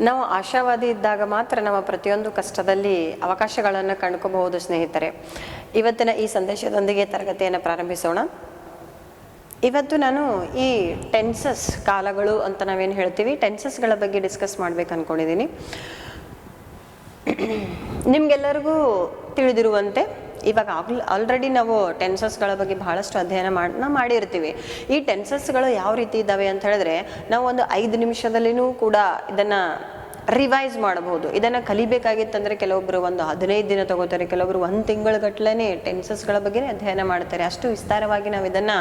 ನಾವು ಆಶಾವಾದಿ ಇದ್ದಾಗ ಮಾತ್ರ ನಮ್ಮ ಪ್ರತಿಯೊಂದು ಕಷ್ಟದಲ್ಲಿ ಅವಕಾಶಗಳನ್ನು ಕಂಡುಕೋಬಹುದು ಸ್ನೇಹಿತರೆ. ಇವತ್ತಿನ ಈ ಸಂದೇಶದೊಂದಿಗೆ ತರಗತಿಯನ್ನು ಪ್ರಾರಂಭಿಸೋಣ. ಇವತ್ತು ನಾನು ಈ ಟೆನ್ಸಸ್, ಕಾಲಗಳು ಅಂತ ನಾವೇನು ಹೇಳ್ತೀವಿ, ಟೆನ್ಸಸ್ಗಳ ಬಗ್ಗೆ ಡಿಸ್ಕಸ್ ಮಾಡ್ಬೇಕು ಅಂದ್ಕೊಂಡಿದ್ದೀನಿ. ನಿಮ್ಗೆಲ್ಲರಿಗೂ ತಿಳಿದಿರುವಂತೆ ಇವಾಗ ಆಲ್ರೆಡಿ ನಾವು ಟೆನ್ಸಸ್ಗಳ ಬಗ್ಗೆ ಬಹಳಷ್ಟು ಅಧ್ಯಯನ ಮಾಡಿರ್ತೀವಿ. ಈ ಟೆನ್ಸಸ್ಗಳು ಯಾವ ರೀತಿ ಇದ್ದಾವೆ ಅಂತ ಹೇಳಿದ್ರೆ, ನಾವು ಒಂದು 5 ನಿಮಿಷದಲ್ಲಿನೂ ಕೂಡ ಇದನ್ನು ರಿವೈಸ್ ಮಾಡಬಹುದು. ಇದನ್ನು ಕಲಿಬೇಕಾಗಿತ್ತಂದರೆ ಕೆಲವೊಬ್ಬರು ಒಂದು 15 ದಿನ ತಗೋತಾರೆ, ಕೆಲವೊಬ್ರು 1 ತಿಂಗಳಗಟ್ಲೆ ಟೆನ್ಸಸ್ಗಳ ಬಗ್ಗೆ ಅಧ್ಯಯನ ಮಾಡ್ತಾರೆ. ಅಷ್ಟು ವಿಸ್ತಾರವಾಗಿ ನಾವು ಇದನ್ನು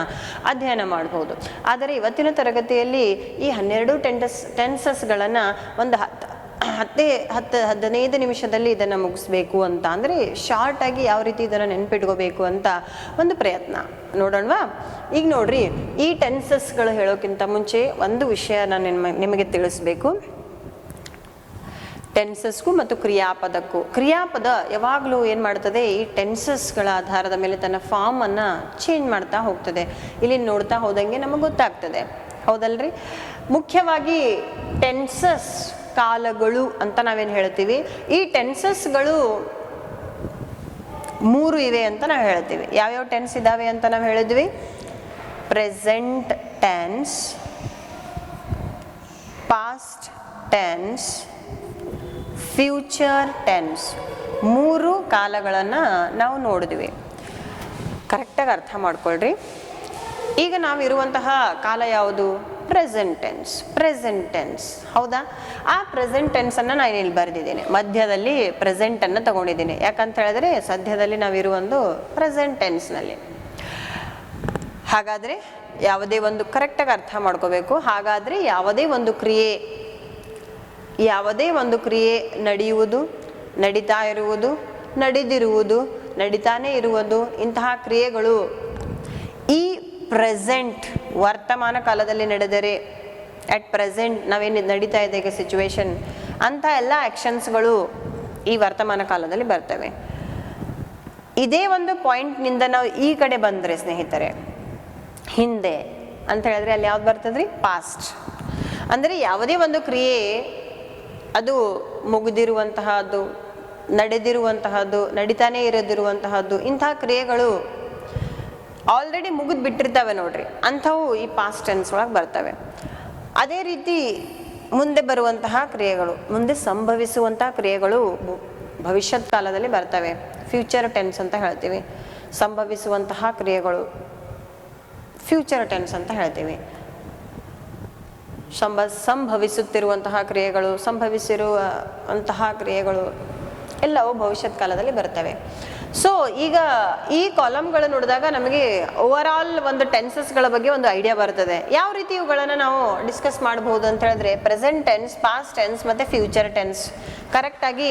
ಅಧ್ಯಯನ ಮಾಡಬಹುದು. ಆದರೆ ಇವತ್ತಿನ ತರಗತಿಯಲ್ಲಿ ಈ 12 ಟೆನ್ಸಸ್ಗಳನ್ನು ಒಂದು 10-15 ನಿಮಿಷದಲ್ಲಿ ಇದನ್ನು ಮುಗಿಸ್ಬೇಕು ಅಂತ, ಅಂದರೆ ಶಾರ್ಟ್ ಆಗಿ ಯಾವ ರೀತಿ ಇದನ್ನು ನೆನ್ಪಿಟ್ಕೋಬೇಕು ಅಂತ ಒಂದು ಪ್ರಯತ್ನ ನೋಡೋಣವಾ. ಈಗ ನೋಡ್ರಿ, ಈ ಟೆನ್ಸಸ್ಗಳು ಹೇಳೋಕ್ಕಿಂತ ಮುಂಚೆ ಒಂದು ವಿಷಯ ನಾನು ನಿಮಗೆ ತಿಳಿಸ್ಬೇಕು. ಟೆನ್ಸಸ್ಗೂ ಮತ್ತು ಕ್ರಿಯಾಪದಕ್ಕೂ, ಕ್ರಿಯಾಪದ ಯಾವಾಗಲೂ ಏನು ಮಾಡ್ತದೆ, ಈ ಟೆನ್ಸಸ್ಗಳ ಆಧಾರದ ಮೇಲೆ ತನ್ನ ಫಾರ್ಮನ್ನು ಚೇಂಜ್ ಮಾಡ್ತಾ ಹೋಗ್ತದೆ. ಇಲ್ಲಿ ನೋಡ್ತಾ ಹೋದಂಗೆ ನಮಗೆ ಗೊತ್ತಾಗ್ತದೆ, ಹೌದಲ್ರಿ? ಮುಖ್ಯವಾಗಿ ಟೆನ್ಸಸ್, ಕಾಲಗಳು ಅಂತ ನಾವೇನು ಹೇಳ್ತೀವಿ, ಈ ಟೆನ್ಸಸ್ಗಳು 3 ಇವೆ ಅಂತ ನಾವು ಹೇಳ್ತೀವಿ. ಯಾವ್ಯಾವ ಟೆನ್ಸ್ ಇದಾವೆ ಅಂತ ನಾವು ಹೇಳಿದ್ವಿ? Present tense, past tense, future tense. 3 ಕಾಲಗಳನ್ನು ನಾವು ನೋಡಿದ್ವಿ. ಕರೆಕ್ಟಾಗಿ ಅರ್ಥ ಮಾಡ್ಕೊಳ್ರಿ. ಈಗ ನಾವಿರುವಂತಹ ಕಾಲ ಯಾವುದು? Present tense. ಪ್ರೆಸೆಂಟ್ ಟೆನ್ಸ್, ಹೌದಾ? ಆ ಪ್ರೆಸೆಂಟ್ ಟೆನ್ಸನ್ನು ನಾನು ಇಲ್ಲಿ ಬರೆದಿದ್ದೇನೆ, ಮಧ್ಯದಲ್ಲಿ ಪ್ರೆಸೆಂಟನ್ನು ತಗೊಂಡಿದ್ದೀನಿ. ಯಾಕಂತ ಹೇಳಿದ್ರೆ ಸದ್ಯದಲ್ಲಿ ನಾವಿರುವೊಂದು ಪ್ರೆಸೆಂಟ್ ಟೆನ್ಸ್ನಲ್ಲಿ. ಹಾಗಾದರೆ ಯಾವುದೇ ಒಂದು ಕರೆಕ್ಟಾಗಿ ಅರ್ಥ ಮಾಡ್ಕೋಬೇಕು. ಹಾಗಾದರೆ ಯಾವುದೇ ಒಂದು ಕ್ರಿಯೆ ನಡೆಯುವುದು, ನಡೀತಾ ಇರುವುದು, ನಡೆದಿರುವುದು, ನಡೀತಾನೆ ಇರುವುದು, ಇಂತಹ ಕ್ರಿಯೆಗಳು ಈ ಪ್ರೆಸೆಂಟ್ ವರ್ತಮಾನ ಕಾಲದಲ್ಲಿ ನಡೆದರೆ, ಅಟ್ ಪ್ರೆಸೆಂಟ್ ನಾವೇನು ನಡೀತಾ ಇದೆ ಈಗ ಸಿಚುವೇಶನ್, ಅಂಥ ಎಲ್ಲ ಆ್ಯಕ್ಷನ್ಸ್ಗಳು ಈ ವರ್ತಮಾನ ಕಾಲದಲ್ಲಿ ಬರ್ತವೆ. ಇದೇ ಒಂದು ಪಾಯಿಂಟ್ನಿಂದ ನಾವು ಈ ಕಡೆ ಬಂದರೆ ಸ್ನೇಹಿತರೆ, ಹಿಂದೆ ಅಂತ ಹೇಳಿದ್ರೆ ಅಲ್ಲಿ ಯಾವ್ದು ಬರ್ತದ್ರಿ? ಪಾಸ್ಟ್. ಅಂದರೆ ಯಾವುದೇ ಒಂದು ಕ್ರಿಯೆ ಅದು ಮುಗಿದಿರುವಂತಹದ್ದು, ನಡೆದಿರುವಂತಹದ್ದು, ನಡೀತಾನೆ ಇರದಿರುವಂತಹದ್ದು, ಇಂತಹ ಕ್ರಿಯೆಗಳು ಆಲ್ರೆಡಿ ಮುಗಿದು ಬಿಟ್ಟಿರ್ತವೆ ನೋಡ್ರಿ, ಅಂಥವು ಈ ಪಾಸ್ಟ್ ಟೆನ್ಸ್ ಒಳಗೆ ಬರ್ತವೆ. ಅದೇ ರೀತಿ ಮುಂದೆ ಬರುವಂತಹ ಕ್ರಿಯೆಗಳು, ಮುಂದೆ ಸಂಭವಿಸುವಂತಹ ಕ್ರಿಯೆಗಳು ಭವಿಷ್ಯತ್ ಕಾಲದಲ್ಲಿ ಬರ್ತವೆ. ಫ್ಯೂಚರ್ ಟೆನ್ಸ್ ಅಂತ ಹೇಳ್ತೀವಿ. ಸಂಭವಿಸುವಂತಹ ಕ್ರಿಯೆಗಳು ಫ್ಯೂಚರ್ ಟೆನ್ಸ್ ಅಂತ ಹೇಳ್ತೀವಿ. ಸಂಭವಿಸುತ್ತಿರುವಂತಹ ಕ್ರಿಯೆಗಳು, ಸಂಭವಿಸಿರುವಂತಹ ಕ್ರಿಯೆಗಳು ಎಲ್ಲವೂ ಭವಿಷ್ಯತ್ ಕಾಲದಲ್ಲಿ ಬರ್ತವೆ. ಸೊ ಈಗ ಈ ಕಾಲಮ್ಗಳು ನೋಡಿದಾಗ ನಮಗೆ ಓವರ್ ಆಲ್ ಒಂದು ಟೆನ್ಸಸ್ಗಳ ಬಗ್ಗೆ ಒಂದು ಐಡಿಯಾ ಬರ್ತದೆ. ಯಾವ ರೀತಿ ಇವುಗಳನ್ನು ನಾವು ಡಿಸ್ಕಸ್ ಮಾಡಬಹುದು ಅಂತ ಹೇಳಿದ್ರೆ, ಪ್ರೆಸೆಂಟ್ ಟೆನ್ಸ್, ಪಾಸ್ಟ್ ಟೆನ್ಸ್ ಮತ್ತು ಫ್ಯೂಚರ್ ಟೆನ್ಸ್ ಕರೆಕ್ಟಾಗಿ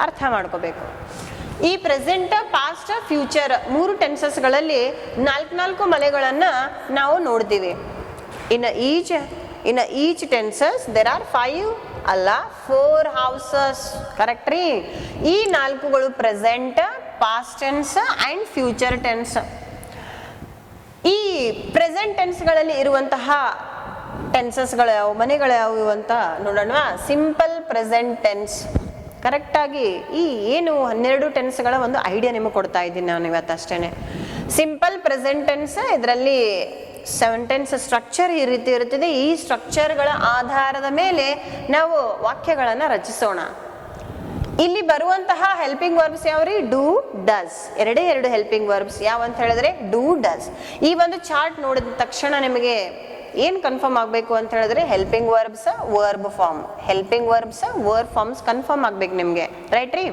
ಅರ್ಥ ಮಾಡ್ಕೋಬೇಕು. ಈ ಪ್ರೆಸೆಂಟ್, ಪಾಸ್ಟ್, ಫ್ಯೂಚರ್ 3 ಟೆನ್ಸಸ್ಗಳಲ್ಲಿ 4 ಮಲೆಗಳನ್ನು ನಾವು ನೋಡ್ತೀವಿ. In each tenses there are 4 houses. Correct ರೀ? ಈ 4ಗಳು present, past tense and future tense. ಈ ಪ್ರೆಸೆಂಟ್ ಟೆನ್ಸ್ಗಳಲ್ಲಿ ಇರುವಂತಹ ಟೆನ್ಸಸ್ಗಳು ಯಾವ, ಮನೆಗಳು ಯಾವುವು ಅಂತ ನೋಡೋಣ. Simple present tense. ಕರೆಕ್ಟಾಗಿ ಈ ಏನು 12 ಟೆನ್ಸ್ಗಳ ಒಂದು ಐಡಿಯಾ ನಿಮಗೆ ಕೊಡ್ತಾ ಇದ್ದೀನಿ ನಾನು ಇವತ್ತು ಅಷ್ಟೇ. ಸಿಂಪಲ್ ಪ್ರೆಸೆಂಟ್ ಟೆನ್ಸ್, ಇದರಲ್ಲಿ 7 ಟೆನ್ಸ್ ಸ್ಟ್ರಕ್ಚರ್ ಈ ರೀತಿ ಇರುತ್ತದೆ. ಈ ಸ್ಟ್ರಕ್ಚರ್ಗಳ ಆಧಾರದ ಮೇಲೆ ನಾವು ವಾಕ್ಯಗಳನ್ನು ರಚಿಸೋಣ. ಇಲ್ಲಿ ಬರುವಂತಹ ಹೆಲ್ಪಿಂಗ್ ವರ್ಬ್ಸ್ ಯಾವ್ರಿ? Do, does. 2 ಹೆಲ್ಪಿಂಗ್ ವರ್ಬ್ಸ್ ಯಾವ ಅಂತ ಹೇಳಿದ್ರೆ ಡೂ, ಡಸ್. ಈ ಒಂದು ಚಾರ್ಟ್ ನೋಡಿದ ತಕ್ಷಣ ನಿಮಗೆ ಏನು ಕನ್ಫರ್ಮ್ ಆಗಬೇಕು ಅಂತ ಹೇಳಿದ್ರೆ, helping verbs, verb form. Helping verbs, verb forms confirm ಆಗ್ಬೇಕು ನಿಮಗೆ, ರೈಟ್ ರೀ?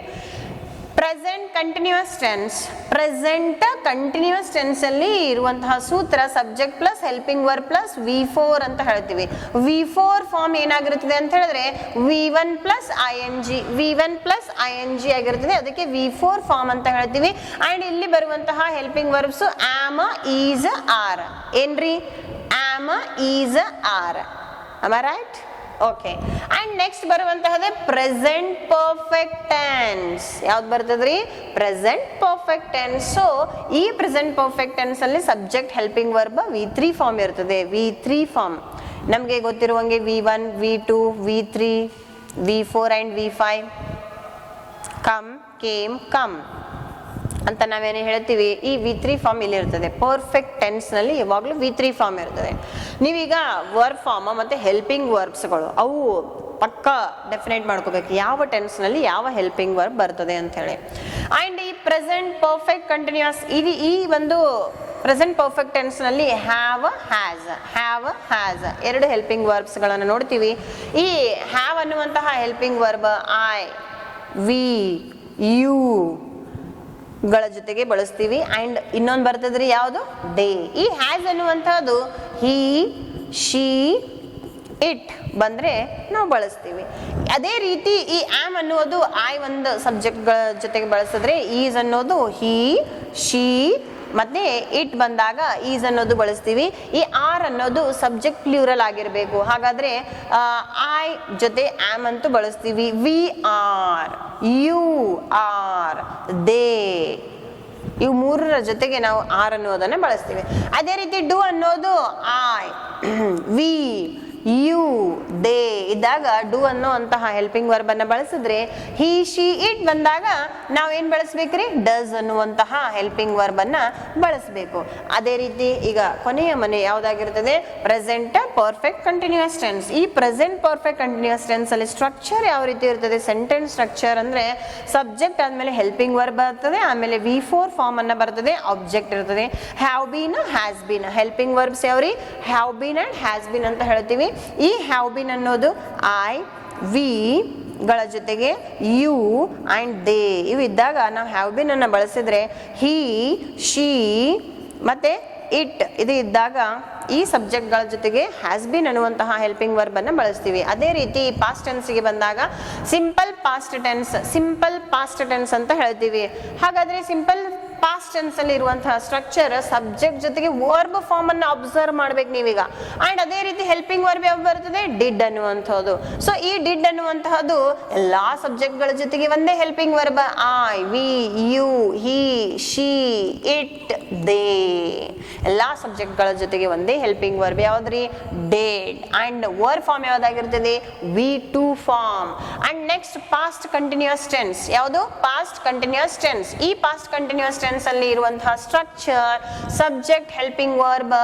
Present continuous tense. Present continuous tense ಅಲ್ಲಿ ಇರುವಂತಹ ಸೂತ್ರ subject plus helping verb plus V4 ಅಂತ ಹೇಳ್ತೀವಿ. V4 ಫಾರ್ಮ್ ಏನಾಗಿರುತ್ತದೆ ಅಂತ ಹೇಳಿದ್ರೆ V1 ಪ್ಲಸ್ ING ಆಗಿರುತ್ತದೆ. ಅದಕ್ಕೆ V4 ಫಾರ್ಮ್ ಅಂತ ಹೇಳ್ತೀವಿ. ಅಂಡ್ ಇಲ್ಲಿ ಬರುವಂತಹ helping verbs am, is, are. ಏನ್ರಿ? Am, is, are. Am I right? Okay. And next ಬರುವಂತಹದೇ ಪ್ರೆಸೆಂಟ್ ಪರ್ಫೆಕ್ಟ್ ಟೆನ್ಸ್. ಯಾವ್ದು ಬರ್ತದ್ರಿ? Present perfect tense. ಸೊ ಈ ಪ್ರೆಸೆಂಟ್ ಪರ್ಫೆಕ್ಟ್ ಟೆನ್ಸ್ ಅಲ್ಲಿ subject helping verb V3 form ಇರ್ತದೆ. V3 ಫಾರ್ಮ್ ನಮಗೆ ಗೊತ್ತಿರುವಂಗೆ V1, V2, V3 V4 and V5, come, came, come ಅಂತ ನಾವೇನು ಹೇಳ್ತೀವಿ. ಈ V3 ಫಾರ್ಮ್ ಇಲ್ಲಿ ಇರ್ತದೆ. ಪರ್ಫೆಕ್ಟ್ ಟೆನ್ಸ್ ನಲ್ಲಿ ಯಾವಾಗಲೂ V3 ಫಾರ್ಮ್ ಇರ್ತದೆ. ನೀವೀಗ ವರ್ಬ್ ಫಾರ್ಮ್ ಮತ್ತೆ ಹೆಲ್ಪಿಂಗ್ ವರ್ಬ್ಸ್ಗಳು ಅವು ಪಕ್ಕ ಡೆಫಿನೇಟ್ ಮಾಡ್ಕೋಬೇಕು, ಯಾವ ಟೆನ್ಸ್ ನಲ್ಲಿ ಯಾವ ಹೆಲ್ಪಿಂಗ್ ವರ್ಬ್ ಬರ್ತದೆ ಅಂತ ಹೇಳಿ. ಅಂಡ್ ಈ ಪ್ರೆಸೆಂಟ್ ಪರ್ಫೆಕ್ಟ್ ಕಂಟಿನ್ಯೂಸ್ ಈ ಒಂದು ಪ್ರೆಸೆಂಟ್ ಪರ್ಫೆಕ್ಟ್ ಟೆನ್ಸ್ ನಲ್ಲಿ ಹ್ಯಾವ್ ಹ್ಯಾಸ್ ಎರಡು ಹೆಲ್ಪಿಂಗ್ ವರ್ಬ್ಸ್ ಗಳನ್ನು ನೋಡ್ತೀವಿ. ಈ ಹ್ಯಾವ್ ಅನ್ನುವಂತಹ helping verb I, we, you ಗಳ ಜೊತೆಗೆ ಬಳಸ್ತೀವಿ. ಅಂಡ್ ಇನ್ನೊಂದು ಬರ್ತದ್ರಿ ಯಾವುದು, ಡೇ. ಈ ಹ್ಯಾಸ್ ಅನ್ನುವಂತಹದ್ದು ಹಿ, ಶಿ, ಇಟ್ ಬಂದ್ರೆ ನಾವು ಬಳಸ್ತೀವಿ. ಅದೇ ರೀತಿ ಈ ಆಮ್ ಅನ್ನೋದು ಐ ಒಂದು ಸಬ್ಜೆಕ್ಟ್ಗಳ ಜೊತೆಗೆ ಬಳಸಿದ್ರೆ, ಈಸ್ ಅನ್ನೋದು ಹಿ, ಶಿ ಮತ್ತೆ ಇಟ್ ಬಂದಾಗ ಈಸ್ ಅನ್ನೋದು ಬಳಸ್ತೀವಿ. ಈ ಆರ್ ಅನ್ನೋದು ಸಬ್ಜೆಕ್ಟ್ ಪ್ಲೂರಲ್ ಆಗಿರಬೇಕು. ಹಾಗಾದ್ರೆ ಐ ಜೊತೆ ಆಮ್ ಅಂತೂ ಬಳಸ್ತೀವಿ. We are, you are, they ಇವು ಮೂರರ ಜೊತೆಗೆ ನಾವು ಆರ್ ಅನ್ನೋದನ್ನ ಬಳಸ್ತೀವಿ. ಅದೇ ರೀತಿ ಡು ಅನ್ನೋದು ಐ, ವಿ, ಯು, ದೇ ಇದ್ದಾಗ ಡು ಅನ್ನೋ ಅಂತಹ ಹೆಲ್ಪಿಂಗ್ ವರ್ಬ್ ಅನ್ನ ಬಳಸಿದ್ರೆ, ಹಿ, ಶಿ, ಇಟ್ ಬಂದಾಗ ನಾವೇನ್ ಬಳಸ್ಬೇಕ್ರಿ, ಡಸ್ ಅನ್ನುವಂತಹ ಹೆಲ್ಪಿಂಗ್ ವರ್ಬ್ ಅನ್ನ ಬಳಸಬೇಕು. ಅದೇ ರೀತಿ ಈಗ ಕೊನೆಯ ಮನೆ ಯಾವ್ದಾಗಿರ್ತದೆ, ಪ್ರೆಸೆಂಟ್ ಪರ್ಫೆಕ್ಟ್ ಕಂಟಿನ್ಯೂಸ್ ಟೆನ್ಸ್. ಈ ಪ್ರೆಸೆಂಟ್ ಪರ್ಫೆಕ್ಟ್ ಕಂಟಿನ್ಯೂಸ್ ಟೆನ್ಸ್ ಅಲ್ಲಿ ಸ್ಟ್ರಕ್ಚರ್ ಯಾವ ರೀತಿ ಇರ್ತದೆ, ಸೆಂಟೆನ್ಸ್ ಸ್ಟ್ರಕ್ಚರ್ ಅಂದ್ರೆ ಸಬ್ಜೆಕ್ಟ್ ಆದ್ಮೇಲೆ ಹೆಲ್ಪಿಂಗ್ ವರ್ಬ್ ಬರ್ತದೆ, ಆಮೇಲೆ V4 ಫಾರ್ಮ್ ಅನ್ನ ಬರ್ತದೆ, ಆಬ್ಜೆಕ್ಟ್ ಇರ್ತದೆ. Have been, has been helping verbs ಯಾವ್ರಿ, have been and has been ಅಂತ ಹೇಳ್ತೀವಿ. ಈ ಹ್ಯಾವ್ ಬೀನ್ ಅನ್ನೋದು ಐ, ವಿ ಗಳ ಜೊತೆಗೆ ಯು ಅಂಡ್ ದೇ ಇವು ಇದ್ದಾಗ ನಾವು ಹ್ಯಾವ್ ಬೀನ್ ಅನ್ನ ಬಳಸಿದ್ರೆ, ಹಿ, ಶಿ ಮತ್ತೆ ಇಟ್ ಇದು ಇದ್ದಾಗ ಈ ಸಬ್ಜೆಕ್ಟ್ಗಳ ಜೊತೆಗೆ ಹ್ಯಾಸ್ ಬೀನ್ ಅನ್ನುವಂತಹ ಹೆಲ್ಪಿಂಗ್ ವರ್ಬ್ ಅನ್ನ ಬಳಸ್ತೀವಿ. ಅದೇ ರೀತಿ ಪಾಸ್ಟ್ ಟೆನ್ಸ್ಗೆ ಬಂದಾಗ ಸಿಂಪಲ್ ಪಾಸ್ಟ್ ಟೆನ್ಸ್ ಅಂತ ಹೇಳ್ತೀವಿ. ಹಾಗಾದ್ರೆ ಸಿಂಪಲ್ ಪಾಸ್ಟ್ ಟೆನ್ಸ್ ಅಲ್ಲಿ ಇರುವಂತಹ ಸ್ಟ್ರಕ್ಚರ್ ಸಬ್ಜೆಕ್ಟ್ ಜೊತೆಗೆ ವರ್ಬ್ ಫಾರ್ಮ್ ಅನ್ನ ಅಬ್ಸರ್ವ್ ಮಾಡ್ಬೇಕು ನೀವೀಗ. ಅಂಡ್ ಅದೇ ರೀತಿ ಹೆಲ್ಪಿಂಗ್ ವರ್ಬ್ ಯಾವ ಬರ್ತದೆ, ಡಿಡ್ ಅನ್ನುವಂಥದ್ದು. ಸೊ ಈ ಡಿಡ್ ಅನ್ನುವಂತಹದ್ದು ಎಲ್ಲಾ ಸಬ್ಜೆಕ್ಟ್ ಗಳ ಜೊತೆಗೆ ಒಂದೇ helping verb. I, we, you, he, she, it, they ಎಲ್ಲಾ ಸಬ್ಜೆಕ್ಟ್ ಗಳ ಜೊತೆಗೆ ಒಂದೇ ಹೆಲ್ಪಿಂಗ್ ವರ್ಬ್ ಯಾವ್ದ್ರಿ, ಡಿಡ್. ಅಂಡ್ ವರ್ಬ್ ಫಾರ್ಮ್ ಯಾವ್ದಾಗಿರ್ತದೆ, V2 form. And next past continuous tense ಯಾವುದು, ಪಾಸ್ಟ್ ಕಂಟಿನ್ಯೂಸ್ ಟೆನ್ಸ್. ಈ ಪಾಸ್ಟ್ ಕಂಟಿನ್ಯೂಸ್ ಟೆನ್ಸ್ ಅಲ್ಲಿ ಇರುವಂತಹ structure subject helping verb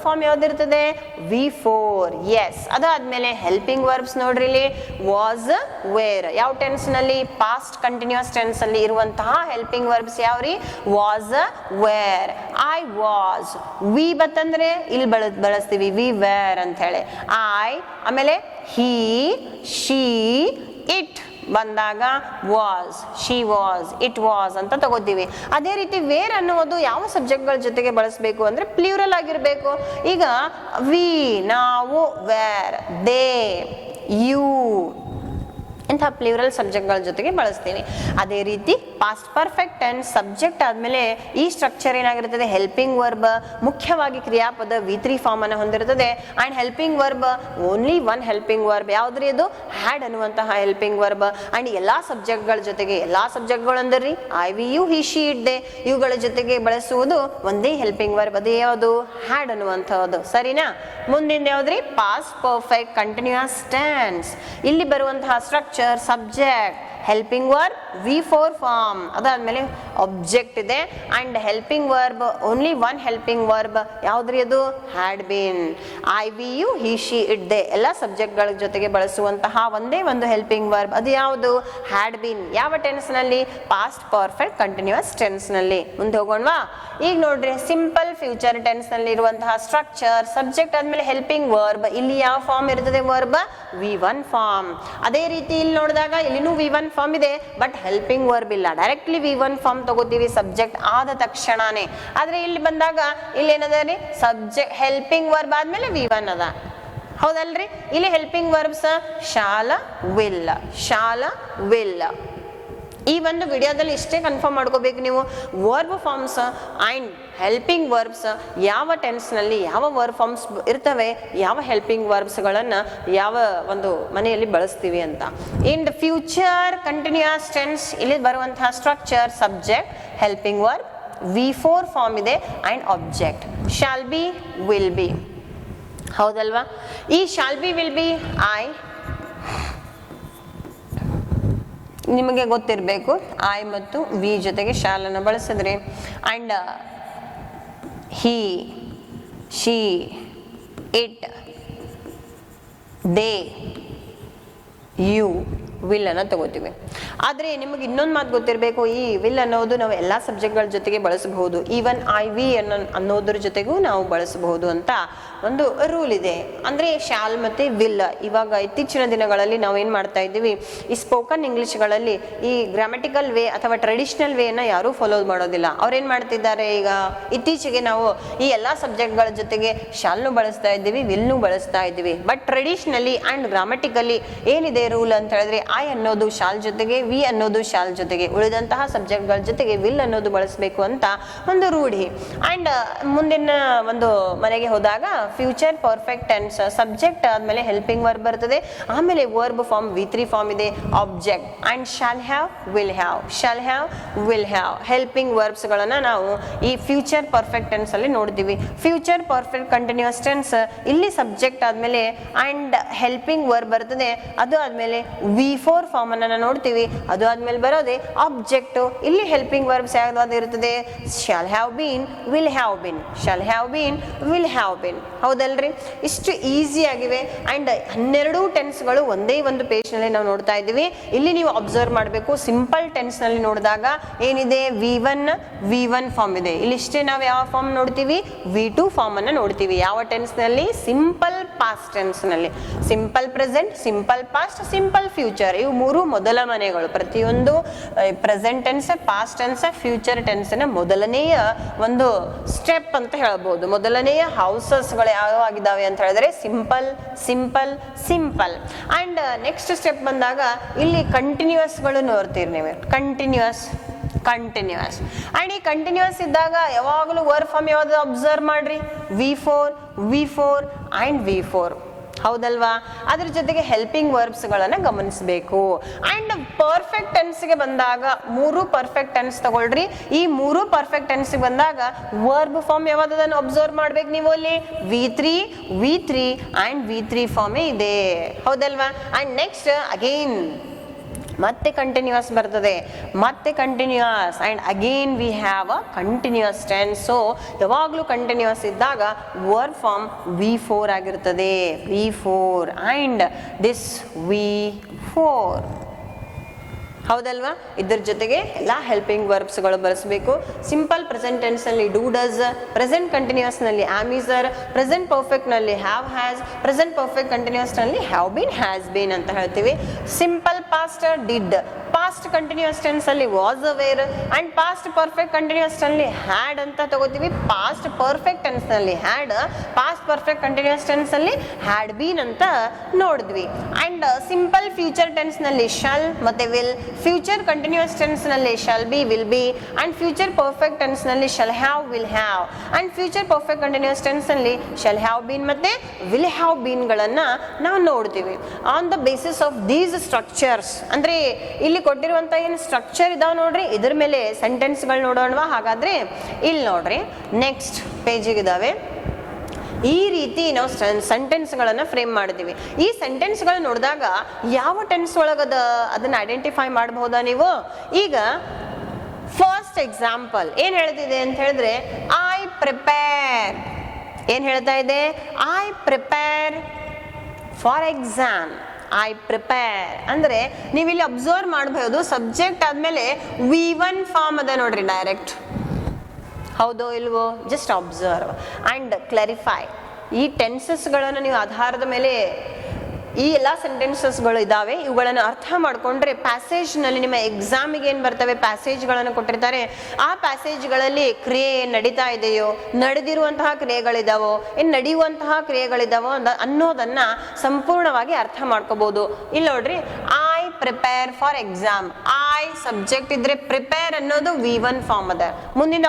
form ಯಾವ್ದಿರ್ತದೆ, V4. ಎಸ್, ಅದಾದ್ಮೇಲೆ ಹೆಲ್ಪಿಂಗ್ ವರ್ಬ್ಸ್ ನೋಡ್ರಿ ಇಲ್ಲಿ ವಾಸ್, ವೇರ್. ಯಾವ ಟೆನ್ಸ್ ನಲ್ಲಿ, ಪಾಸ್ಟ್ ಕಂಟಿನ್ಯೂಸ್ ಟೆನ್ಸ್ ಅಲ್ಲಿ ಇರುವಂತಹ ಹೆಲ್ಪಿಂಗ್ ವರ್ಬ್ಸ್ ಯಾವ್ರಿ, was, wear. I was, V ಬತ್ತಂದ್ರೆ ಇಲ್ಲಿ ಬಳಸ್ತೀವಿ ವಿ ವೇರ್ ಅಂತ ಹೇಳಿ. ಐ ಆಮೇಲೆ ಹಿ, ಶಿ, ಇಟ್ ಬಂದಾಗ was, she was, it was ಅಂತ ತಗೋತೀವಿ. ಅದೇ ರೀತಿ ವೇರ್ ಅನ್ನುವುದು ಯಾವ ಸಬ್ಜೆಕ್ಟ್ಗಳ ಜೊತೆಗೆ ಬಳಸಬೇಕು ಅಂದ್ರೆ ಪ್ಲೂರಲ್ ಆಗಿರ್ಬೇಕು. ಈಗ ವಿ ನಾವು, ವೇರ್, ದೇ, ಯು ಇಂಥ ಪ್ಲೂರಲ್ ಸಬ್ಜೆಕ್ಟ್ಗಳ ಜೊತೆಗೆ ಬಳಸ್ತೀವಿ. ಅದೇ ರೀತಿ ಪಾಸ್ಟ್ ಪರ್ಫೆಕ್ಟ್ ಟೆನ್ಸ್ ಸಬ್ಜೆಕ್ಟ್ ಆದ್ಮೇಲೆ ಈ ಸ್ಟ್ರಕ್ಚರ್ ಏನಾಗಿರ್ತದೆ, ಹೆಲ್ಪಿಂಗ್ ವರ್ಬ್ ಮುಖ್ಯವಾಗಿ ಕ್ರಿಯಾಪದ V3 ಫಾರ್ಮ್ ಅನ್ನು ಹೊಂದಿರುತ್ತದೆ. And helping verb only one helping verb ಯಾವ್ದ್ರಿ, ಅದು ಹ್ಯಾಡ್ ಅನ್ನುವಂತಹ ಹೆಲ್ಪಿಂಗ್ ವರ್ಬ್. ಅಂಡ್ ಎಲ್ಲಾ ಸಬ್ಜೆಕ್ಟ್ಗಳ ಜೊತೆಗೆ, ಎಲ್ಲಾ ಸಬ್ಜೆಕ್ಟ್ಗಳು ಅಂದ್ರಿ I, we, you, he, she, it, they ಇವುಗಳ ಜೊತೆಗೆ ಬಳಸುವುದು ಒಂದೇ ಹೆಲ್ಪಿಂಗ್ ವರ್ಬ್, ಅದೇ ಯಾವುದು, ಹ್ಯಾಡ್ ಅನ್ನುವಂಥದ್ದು. ಸರಿನಾ? ಮುಂದಿನ ಯಾವ್ದ್ರಿ, ಪಾಸ್ಟ್ ಪರ್ಫೆಕ್ಟ್ ಕಂಟಿನ್ಯೂಸ್ ಟೆನ್ಸ್. ಇಲ್ಲಿ ಬರುವಂತಹ structure subject helping verb V4 form, ಅದಾದ್ಮೇಲೆ ಆಬ್ಜೆಕ್ಟ್ ಇದೆ. And helping verb only one helping verb ಯಾವ್ದ್ರಿ, ಅದು had been. I, we, you, he, she, it, they ಎಲ್ಲ ಸಬ್ಜೆಕ್ಟ್ ಗಳ ಜೊತೆಗೆ ಬಳಸುವಂತಹ ಒಂದೇ ಒಂದು ಹೆಲ್ಪಿಂಗ್ ವರ್ಬ್, ಅದು ಯಾವುದು, ಹ್ಯಾಡ್ ಬೀನ್. ಯಾವ ಟೆನ್ಸ್ ನಲ್ಲಿ, ಪಾಸ್ಟ್ ಪರ್ಫೆಕ್ಟ್ ಕಂಟಿನ್ಯೂಸ್ ಟೆನ್ಸ್ ನಲ್ಲಿ. ಮುಂದೆ ಹೋಗೋಣವಾ? ಈಗ ನೋಡ್ರಿ, ಸಿಂಪಲ್ ಫ್ಯೂಚರ್ ಟೆನ್ಸ್ ನಲ್ಲಿ ಇರುವಂತಹ ಸ್ಟ್ರಕ್ಚರ್ ಸಬ್ಜೆಕ್ಟ್ ಆದ್ಮೇಲೆ ಹೆಲ್ಪಿಂಗ್ ವರ್ಬ್. ಇಲ್ಲಿ ಯಾವ ಫಾರ್ಮ್ ಇರ್ತದೆ, ವರ್ಬ್ V1 ಫಾರ್ಮ್. ಅದೇ ರೀತಿ ಇಲ್ಲಿ ನೋಡಿದಾಗ ಇಲ್ಲಿನೂ V1 ಫಾರ್ಮ್ ಇದೆ, ಬಟ್ ಹೆಲ್ಪಿಂಗ್ ವರ್ಬ್ ಇಲ್ಲ. ಡೈರೆಕ್ಟ್ಲಿ V1 ಫಾರ್ಮ್ ತಗೋತೀವಿ ಸಬ್ಜೆಕ್ಟ್ ಆದ ತಕ್ಷಣನೇ. ಆದ್ರೆ ಇಲ್ಲಿ ಬಂದಾಗ ಇಲ್ಲಿ ಏನದ ರೀ, ಸಬ್ಜೆಕ್ಟ್ ಹೆಲ್ಪಿಂಗ್ ವರ್ಬ್ ಆದ್ಮೇಲೆ V1 ಅದ, ಹೌದಲ್ರಿ? ಇಲ್ಲಿ ಹೆಲ್ಪಿಂಗ್ ವರ್ಬ್ಸ್ ಶಾಲ, ವಿಲ್. ಈ ಒಂದು ವಿಡಿಯೋದಲ್ಲಿ ಇಷ್ಟೇ ಕನ್ಫರ್ಮ್ ಮಾಡ್ಕೋಬೇಕು ನೀವು. Verb forms and helping verbs ಯಾವ ಟೆನ್ಸ್ ನಲ್ಲಿ ಯಾವ ವರ್ಬ್ ಫಾರ್ಮ್ಸ್ ಇರ್ತವೆ, ಯಾವ ಹೆಲ್ಪಿಂಗ್ ವರ್ಬ್ಸ್ ಗಳನ್ನ ಯಾವ ಒಂದು ಮನೆಯಲ್ಲಿ ಬಳಸ್ತೀವಿ ಅಂತ. In the future continuous tense ಇಲ್ಲಿ ಬರುವಂತಹ structure subject helping verb V4 form ಇದೆ and object shall be, will be. ಹೌದಲ್ವಾ? ಈ shall be, will be, I, ನಿಮಗೆ ಗೊತ್ತಿರಬೇಕು ಐ ಮತ್ತು ವಿ ಜೊತೆಗೆ ಶಾಲ್ ಅನ್ನು ಬಳಸಿದ್ರೆ and he she it they you will ಅನ್ನ ತಗೋತೀವಿ. ಆದ್ರೆ ನಿಮಗೆ ಇನ್ನೊಂದು ಮಾತು ಗೊತ್ತಿರಬೇಕು, ಈ ವಿಲ್ ಅನ್ನೋದು ನಾವು ಎಲ್ಲಾ ಸಬ್ಜೆಕ್ಟ್ಗಳ ಜೊತೆಗೆ ಬಳಸಬಹುದು, ಈವನ್ ಐ ವಿ ಅನ್ನೋದ್ರ ಜೊತೆಗೂ ನಾವು ಬಳಸಬಹುದು ಅಂತ ಒಂದು ರೂಲ್ ಇದೆ. ಅಂದ್ರೆ ಶಾಲ್ ಮತ್ತೆ ವಿಲ್. ಇವಾಗ ಇತ್ತೀಚಿನ ದಿನಗಳಲ್ಲಿ ನಾವು ಏನ್ ಮಾಡ್ತಾ ಇದ್ದೀವಿ, ಈ ಸ್ಪೋಕನ್ ಇಂಗ್ಲಿಷ್ಗಳಲ್ಲಿ ಈ ಗ್ರಾಮೆಟಿಕಲ್ ವೇ ಅಥವಾ ಟ್ರೆಡಿಷನಲ್ ವೇನ ಯಾರೂ ಫಾಲೋ ಮಾಡೋದಿಲ್ಲ. ಅವ್ರೇನ್ ಮಾಡ್ತಿದ್ದಾರೆ, ಈಗ ಇತ್ತೀಚೆಗೆ ನಾವು ಈ ಎಲ್ಲಾ ಸಬ್ಜೆಕ್ಟ್ಗಳ ಜೊತೆಗೆ ಶಾಲ್ನು ಬಳಸ್ತಾ ಇದ್ದೀವಿ, ವಿಲ್ನು ಬಳಸ್ತಾ ಇದ್ದೀವಿ. ಬಟ್ ಟ್ರೆಡಿಷನಲಿ ಅಂಡ್ ಗ್ರಾಮೆಟಿಕಲಿ ಏನಿದೆ ರೂಲ್ ಅಂತ ಹೇಳಿದ್ರೆ ಐ ಅನ್ನೋದು ಶಾಲ್ ಜೊತೆಗೆ, ವಿ ಅನ್ನೋದು ಶಾಲ್ ಜೊತೆಗೆ, ಉಳಿದಂತಹ ಸಬ್ಜೆಕ್ಟ್ಗಳ ಜೊತೆಗೆ ವಿಲ್ ಅನ್ನೋದು ಬಳಸಬೇಕು ಅಂತ ಒಂದು ರೂಢಿ. ಅಂಡ್ ಮುಂದಿನ ಒಂದು ಮನೆಗೆ ಹೋದಾಗ ಫ್ಯೂಚರ್ ಪರ್ಫೆಕ್ಟ್ ಟೆನ್ಸ್, ಸಬ್ಜೆಕ್ಟ್ ಆದ್ಮೇಲೆ ಹೆಲ್ಪಿಂಗ್ ವರ್ಬ್ ಬರ್ತದೆ, ಆಮೇಲೆ ವರ್ಬ್ ಫಾರ್ಮ್ V3 ಫಾರ್ಮ್ ಇದೆ, object and shall have, will have, shall have, will have, helping verbs ಗಳನ್ನ ನಾವು ಈ ಫ್ಯೂಚರ್ ಪರ್ಫೆಕ್ಟ್ ಟೆನ್ಸ್ ಅಲ್ಲಿ ನೋಡ್ತೀವಿ. ಫ್ಯೂಚರ್ ಪರ್ಫೆಕ್ಟ್ ಕಂಟಿನ್ಯೂಸ್ ಟೆನ್ಸ್, ಇಲ್ಲಿ ಸಬ್ಜೆಕ್ಟ್ ಆದ್ಮೇಲೆ ಅಂಡ್ ಹೆಲ್ಪಿಂಗ್ ವರ್ಬ್ ಬರ್ತದೆ, ಅದು ಆದ್ಮೇಲೆ V4 ಫಾರ್ಮ್ ಅನ್ನ ನೋಡ್ತೀವಿ, ಅದು ಆದ್ಮೇಲೆ ಬರೋದೆ ಆಬ್ಜೆಕ್ಟ್. ಇಲ್ಲಿ ಹೆಲ್ಪಿಂಗ್ ವರ್ಬ್ಸ್ ಯಾವ್ದು ಇರ್ತದೆ, shall have been, will have been, shall have been, will have been. ಹೌದಲ್ರಿ, ಇಷ್ಟು ಈಸಿ ಆಗಿವೆ. ಅಂಡ್ 12 ಟೆನ್ಸ್ಗಳು ಒಂದೇ ಒಂದು ಪೇಜ್ ನಲ್ಲಿ ನಾವು ನೋಡ್ತಾ ಇದ್ದೀವಿ. ಇಲ್ಲಿ ನೀವು ಅಬ್ಸರ್ವ್ ಮಾಡಬೇಕು, ಸಿಂಪಲ್ ಟೆನ್ಸ್ ನಲ್ಲಿ ನೋಡಿದಾಗ ಏನಿದೆ, V1 ಫಾರ್ಮ್ ಇದೆ. ಇಲ್ಲಿ ಇಷ್ಟೇ ನಾವು ಯಾವ ಫಾರ್ಮ್ ನೋಡ್ತೀವಿ, V2 ಫಾರ್ಮ್ ಅನ್ನ ನೋಡ್ತೀವಿ. ಯಾವ ಟೆನ್ಸ್ ನಲ್ಲಿ, ಸಿಂಪಲ್ ಪಾಸ್ಟ್ ಟೆನ್ಸ್ ನಲ್ಲಿ. Simple present, simple past, simple future, ಇವು ಮೂರು ಮೊದಲ ಮನೆಗಳು. ಪ್ರತಿಯೊಂದು present tense, past tense, future tense ನ ಮೊದಲನೆಯ ಒಂದು ಸ್ಟೆಪ್ ಅಂತ ಹೇಳ್ಬೋದು. ಮೊದಲನೆಯ ಹೌಸಸ್ ಗಳು ಯಾವ ಆಗಿದ್ದಾವೆ ಅಂತ ಹೇಳಿದ್ರೆ simple, simple, simple. And next step ಬಂದಾಗ ಇಲ್ಲಿ ಕಂಟಿನ್ಯೂಸ್ ಗಳು ನೋಡ್ತೀರಿ ನೀವು, ಕಂಟಿನ್ಯೂಸ್, ಕಂಟಿನ್ಯೂಸ್. ಅಂಡ್ ಈ ಕಂಟಿನ್ಯೂಸ್ ಇದ್ದಾಗ ಯಾವಾಗಲೂ ವರ್ಬ್ ಫಾರ್ಮ್ ಯಾವ್ದು ಅಬ್ಸರ್ವ್ ಮಾಡ್ರಿ, V4 ಅಂಡ್ V4. ಹೌದಲ್ವಾ? ಅದ್ರ ಜೊತೆಗೆ ಹೆಲ್ಪಿಂಗ್ ವರ್ಬ್ಸ್ ಗಳನ್ನ ಗಮನಿಸಬೇಕು. ಅಂಡ್ ಪರ್ಫೆಕ್ಟ್ ಟೆನ್ಸ್ ಗೆ ಬಂದಾಗ 3 ಪರ್ಫೆಕ್ಟ್ ಟೆನ್ಸ್ ತಗೊಳ್ರಿ. ಈ 3 ಪರ್ಫೆಕ್ಟ್ ಟೆನ್ಸ್ ಗೆ ಬಂದಾಗ ವರ್ಬ್ ಫಾರ್ಮ್ ಯಾವ್ದನ್ನು ಅಬ್ಸರ್ವ್ ಮಾಡ್ಬೇಕು ನೀವು, ಅಲ್ಲಿ V3 ಅಂಡ್ V3 ಫಾರ್ಮ್ ಇದೆ. ಹೌದಲ್ವಾ? ಅಂಡ್ ನೆಕ್ಸ್ಟ್ ಅಗೇನ್ ಮತ್ತೆ ಕಂಟಿನ್ಯೂಸ್ ಬರ್ತದೆ, ಮತ್ತೆ continuous and again we have a continuous tense. So ಯಾವಾಗಲೂ ಕಂಟಿನ್ಯೂಸ್ ಇದ್ದಾಗ ವರ್ಬ್ ಫಾರ್ಮ್ V4 ಆಗಿರ್ತದೆ, V4 ಅಂಡ್ ದಿಸ್ V4. ಹೌದಲ್ವಾ? ಇದ್ರ ಜೊತೆಗೆ ಎಲ್ಲ ಹೆಲ್ಪಿಂಗ್ ವರ್ಬ್ಸ್ ಗಳು ಬಳಸಬೇಕು. ಸಿಂಪಲ್ ಪ್ರೆಸೆಂಟ್ ಟೆನ್ಸ್ ನಲ್ಲಿ ಡೂ ಡಸ್, ಪ್ರೆಸೆಂಟ್ ಕಂಟಿನ್ಯೂಸ್ ನಲ್ಲಿ am is are, present perfect ನಲ್ಲಿ have has, present perfect continuous ನಲ್ಲಿ ಹ್ಯಾವ್ ಬೀನ್, ಹ್ಯಾಸ್ ಬೀನ್ ಅಂತ ಹೇಳ್ತೀವಿ. Simple past did, past continuous tense ಅಲ್ಲಿ was were and past perfect continuous ನಲ್ಲಿ had ಅಂತ ತಗೋತೀವಿ. Past perfect tense ನಲ್ಲಿ had, past perfect continuous tense ಅಲ್ಲಿ ಹ್ಯಾಡ್ ಬೀನ್ ಅಂತ ನೋಡಿದ್ವಿ. ಅಂಡ್ ಸಿಂಪಲ್ ಫ್ಯೂಚರ್ ಟೆನ್ಸ್ ನಲ್ಲಿ ಶಲ್ ಮತ್ತೆ ವಿಲ್, ಫ್ಯೂಚರ್ ಕಂಟಿನ್ಯೂಸ್ ಟೆನ್ಸ್ ನಲ್ಲಿ shall be, will be and future perfect tense ನಲ್ಲಿ shall have, will have and future perfect continuous tense ನಲ್ಲಿ shall have been ಮತ್ತೆ will have been ಗಳನ್ನ ನಾವು ನೋಡ್ತೀವಿ. On the basis of these structures, ಅಂದ್ರೆ ಇಲ್ಲಿ ಕೊಟ್ಟಿರುವಂತ ಏನು ಸ್ಟ್ರಕ್ಚರ್ ಇದಾವ ನೋಡ್ರಿ, ಇದ್ರ ಮೇಲೆ ಸೆಂಟೆನ್ಸ್ ಗಳು ನೋಡೋಣವಾ? ಹಾಗಾದ್ರೆ ಇಲ್ಲಿ ನೋಡ್ರಿ, ನೆಕ್ಸ್ಟ್ ಪೇಜಿಗೆ ಇದಾವೆ. ಈ ರೀತಿ ನಾವು ಸೆಂಟೆನ್ಸ್ ಗಳನ್ನ ಫ್ರೇಮ್ ಮಾಡಿದೀವಿ. ಈ ಸೆಂಟೆನ್ಸ್ ಗಳು ನೋಡಿದಾಗ ಯಾವ ಟೆನ್ಸ್ ಒಳಗದ ಅದನ್ನ ಐಡೆಂಟಿಫೈ ಮಾಡಬಹುದಾ ನೀವು? ಈಗ ಫಸ್ಟ್ ಎಕ್ಸಾಂಪಲ್ ಏನ್ ಹೇಳ್ತಿದೆ ಅಂತ ಹೇಳಿದ್ರೆ, ಐ ಪ್ರಿಪೇರ್. ಏನ್ ಹೇಳ್ತಾ ಇದೆ? I prepare for exam. I prepare ಅಂದ್ರೆ ನೀವಿಲ್ಲಿ ಅಬ್ಸರ್ವ್ ಮಾಡಬಹುದು, ಸಬ್ಜೆಕ್ಟ್ ಆದ್ಮೇಲೆ V1 ಫಾರ್ಮ್ ಅದ ನೋಡ್ರಿ ಡೈರೆಕ್ಟ್. ಹೌದೋ ಇಲ್ವೋ? Just observe and clarify. ಈ ಟೆನ್ಸಸ್ ಗಳನ್ನು ನೀವು ಆಧಾರದ ಮೇಲೆ ಈ ಎಲ್ಲಾ ಸೆಂಟೆನ್ಸಸ್ ಗಳು ಇದಾವೆ, ಇವುಗಳನ್ನು ಅರ್ಥ ಮಾಡ್ಕೊಂಡ್ರೆ ಪ್ಯಾಸೇಜ್ ನಲ್ಲಿ ನಿಮ್ಮ ಎಕ್ಸಾಮಿಗೆ ಏನ್ ಬರ್ತವೆ, ಪ್ಯಾಸೇಜ್ ಗಳನ್ನು ಕೊಟ್ಟಿರ್ತಾರೆ. ಆ ಪ್ಯಾಸೇಜ್ ಗಳಲ್ಲಿ ಕ್ರಿಯೆ ನಡೀತಾ ಇದೆಯೋ, ನಡೆದಿರುವಂತಹ ಕ್ರಿಯೆಗಳಿದಾವೋ, ನಡೆಯುವಂತಹ ಕ್ರಿಯೆಗಳಿದಾವೋ ಅನ್ನೋದನ್ನ ಸಂಪೂರ್ಣವಾಗಿ ಅರ್ಥ ಮಾಡ್ಕೋಬಹುದು. ಇಲ್ಲಿ ನೋಡ್ರಿ, I prepare for exam. I subject ಇದ್ರೆ ಪ್ರಿಪೇರ್ ಅನ್ನೋದು V1 ಫಾರ್ಮ್ ಅದ. ಮುಂದಿನ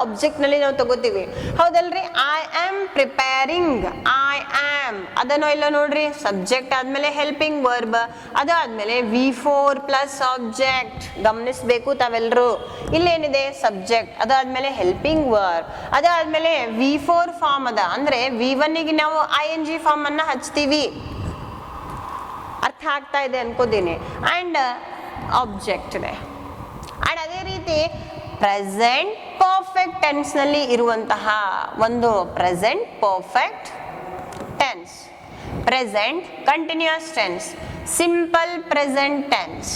ಆಬ್ಜೆಕ್ಟ್ ನಲ್ಲಿ ನಾವು ತಗೋತೀವಿ. ಹೌದಲ್ರಿ? I am preparing, I am ಅದನ್ನು ಇಲ್ಲ ನೋಡ್ರಿ, ಸಬ್ಜೆಕ್ಟ್ ಆದ್ಮೇಲೆ ಹೆಲ್ಪಿಂಗ್ ವರ್ಬ್, ಅದಾದ್ಮೇಲೆ V4 ಪ್ಲಸ್ ಆಬ್ಜೆಕ್ಟ್. ಗಮನಿಸಬೇಕು ತಾವೆಲ್ಲರೂ, ಇಲ್ಲೇನಿದೆ ಸಬ್ಜೆಕ್ಟ್, ಅದಾದ್ಮೇಲೆ ಹೆಲ್ಪಿಂಗ್ ವರ್ಬ್, ಅದಾದ್ಮೇಲೆ V4 ಫಾರ್ಮ್ ಅದ. ಅಂದ್ರೆ V1 ಗೆ ನಾವು ING ಫಾರ್ಮ್ ಅನ್ನ ಹಚ್ತೀವಿ. ಅರ್ಥ ಆಗ್ತಾ ಇದೆ ಅನ್ಕೋತೀನಿ. ಅಂಡ್ ಆಬ್ಜೆಕ್ಟ್ ಇದೆ. ಅಂಡ್ ಅದೇ ರೀತಿ ಪ್ರೆಸೆಂಟ್ ಪರ್ಫೆಕ್ಟ್ ಟೆನ್ಸ್ ನಲ್ಲಿ ಇರುವಂತಹ ಒಂದು present perfect tense, present continuous tense, simple present tense.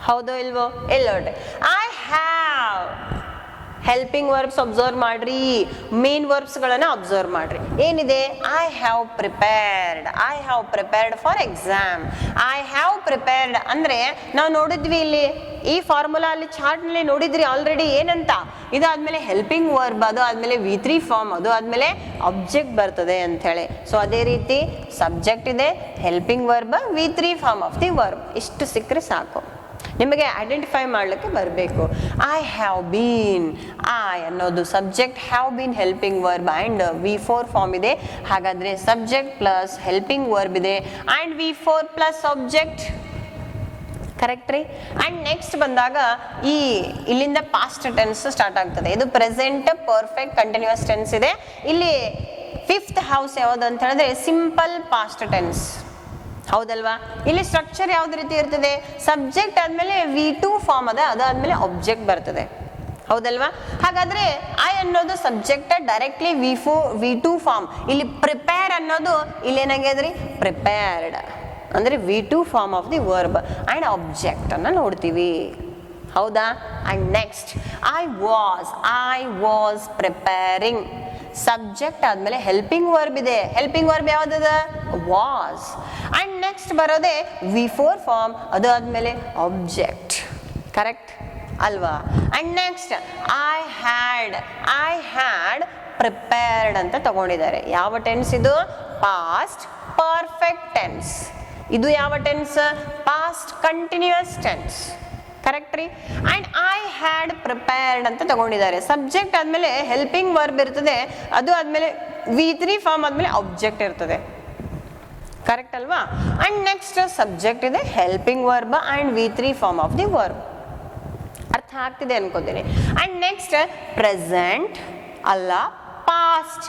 ಹೌದು ಇಲ್ವೋ? ಇಲ್ಲ ನೋಡ್ರಿ, I have helping verbs observe ಮಾಡ್ರಿ, ಮೇನ್ ವರ್ಬ್ಸ್ ಗಳನ್ನ ಅಬ್ಸರ್ವ್ ಮಾಡ್ರಿ. ಏನಿದೆ? I have prepared, I have prepared for exam. I have prepared ಅಂದ್ರೆ ನಾವು ನೋಡಿದ್ವಿ ಇಲ್ಲಿ ಈ ಫಾರ್ಮುಲಾ ಅಲ್ಲಿ ಚಾರ್ಟ್ ನಲ್ಲಿ ನೋಡಿದ್ರಿ ಆಲ್ರೆಡಿ ಏನಂತ. ಇದಾದ್ಮೇಲೆ ಹೆಲ್ಪಿಂಗ್ ವರ್ಬ್, ಅದು ಆದ್ಮೇಲೆ V3 ಫಾರ್ಮ್, ಅದು ಆದ್ಮೇಲೆ ಆಬ್ಜೆಕ್ಟ್ ಬರ್ತದೆ ಅಂತ ಹೇಳಿ. ಸೊ ಅದೇ ರೀತಿ ಸಬ್ಜೆಕ್ಟ್ ಇದೆ, helping verb, V3 form of the verb. ಇಷ್ಟು ಸಿಕ್ಕರೆ ಸಾಕು, ನಿಮಗೆ ಐಡೆಂಟಿಫೈ ಮಾಡಲಿಕ್ಕೆ ಬರಬೇಕು. ಐ ಹ್ಯಾವ್ ಬೀನ್, ಐ ಅನ್ನೋದು subject, have been helping verb and V4 form ಇದೆ. ಹಾಗಾದರೆ ಸಬ್ಜೆಕ್ಟ್ ಪ್ಲಸ್ ಹೆಲ್ಪಿಂಗ್ ವರ್ಬ್ ಇದೆ and V4 plus object. Correct ರೀ? ಆ್ಯಂಡ್ ನೆಕ್ಸ್ಟ್ ಬಂದಾಗ ಇಲ್ಲಿಂದ ಪಾಸ್ಟ್ ಟೆನ್ಸ್ ಸ್ಟಾರ್ಟ್ ಆಗ್ತದೆ. ಇದು ಪ್ರೆಸೆಂಟ್ ಪರ್ಫೆಕ್ಟ್ ಕಂಟಿನ್ಯೂಸ್ ಟೆನ್ಸ್ ಇದೆ. ಇಲ್ಲಿ ಫಿಫ್ತ್ ಹೌಸ್ ಯಾವುದು ಅಂತ ಹೇಳಿದ್ರೆ ಸಿಂಪಲ್ ಪಾಸ್ಟ್ ಟೆನ್ಸ್. ಹೌದಲ್ವಾ? ಇಲ್ಲಿ ಸ್ಟ್ರಕ್ಚರ್ ಯಾವ್ದು ರೀತಿ ಇರ್ತದೆ? ಸಬ್ಜೆಕ್ಟ್ ಆದ್ಮೇಲೆ V2 ಫಾರ್ಮ್ ಅದ, ಅದಾದ್ಮೇಲೆ ಆಬ್ಜೆಕ್ಟ್ ಬರ್ತದೆ. ಹೌದಲ್ವಾ? ಹಾಗಾದ್ರೆ ಐ ಅನ್ನೋದು ಸಬ್ಜೆಕ್ಟ್ ಡೈರೆಕ್ಟ್ಲಿ V2 ಫಾರ್ಮ್. ಇಲ್ಲಿ ಪ್ರಿಪೇರ್ ಅನ್ನೋದು ಇಲ್ಲಿ ಏನಾಗ್ಯದ್ರಿ? ಪ್ರಿಪೇರ್ಡ್ ಅಂದ್ರೆ V2 form of the verb and object ಅನ್ನ ನೋಡ್ತೀವಿ. ಹೌದಾ? And next I was preparing. Subject ಆದ್ಮೇಲೆ ಹೆಲ್ಪಿಂಗ್ ವರ್ಬ್ ಇದೆ. ಹೆಲ್ಪಿಂಗ್ ವರ್ಬ್ ಯಾವ್ದದ? ವಾಸ್. ಅಂಡ್ ನೆಕ್ಸ್ಟ್ ಬರೋದೆ V4 ಫಾರ್ಮ್, ಅದು ಆದ್ಮೇಲೆ ಆಬ್ಜೆಕ್ಟ್. ಕರೆಕ್ಟ್ ಅಲ್ವಾ? And next I had prepared ಅಂತ ತಗೊಂಡಿದ್ದಾರೆ. ಯಾವ ಟೆನ್ಸ್ ಇದು? Past perfect tense. ಇದು ಯಾವ tense? Past continuous tense. Correct ರೀ? ಅಂಡ್ ಐ ಹ್ಯಾಡ್ ಪ್ರಿಪೇರ್ಡ್ ಅಂತ ತಗೊಂಡಿದ್ದಾರೆ. ಸಬ್ಜೆಕ್ಟ್ ಆದ್ಮೇಲೆ ಹೆಲ್ಪಿಂಗ್ ವರ್ಬ್ ಇರ್ತದೆ, ಅದು ಆದ್ಮೇಲೆ V3 ಫಾರ್ಮ್ ಆದ್ಮೇಲೆ ಆಬ್ಜೆಕ್ಟ್ ಇರ್ತದೆ. ಕರೆಕ್ಟ್ ಅಲ್ವಾ? ಅಂಡ್ ನೆಕ್ಸ್ಟ್ ಸಬ್ಜೆಕ್ಟ್ ಇದೆ, helping verb and V3 form of the verb. ಅರ್ಥ ಆಗ್ತಿದೆ ಅನ್ಕೋತೀನಿ. ಅಂಡ್ ನೆಕ್ಸ್ಟ್ ಪ್ರೆಸೆಂಟ್ ಅಲ್ಲ, past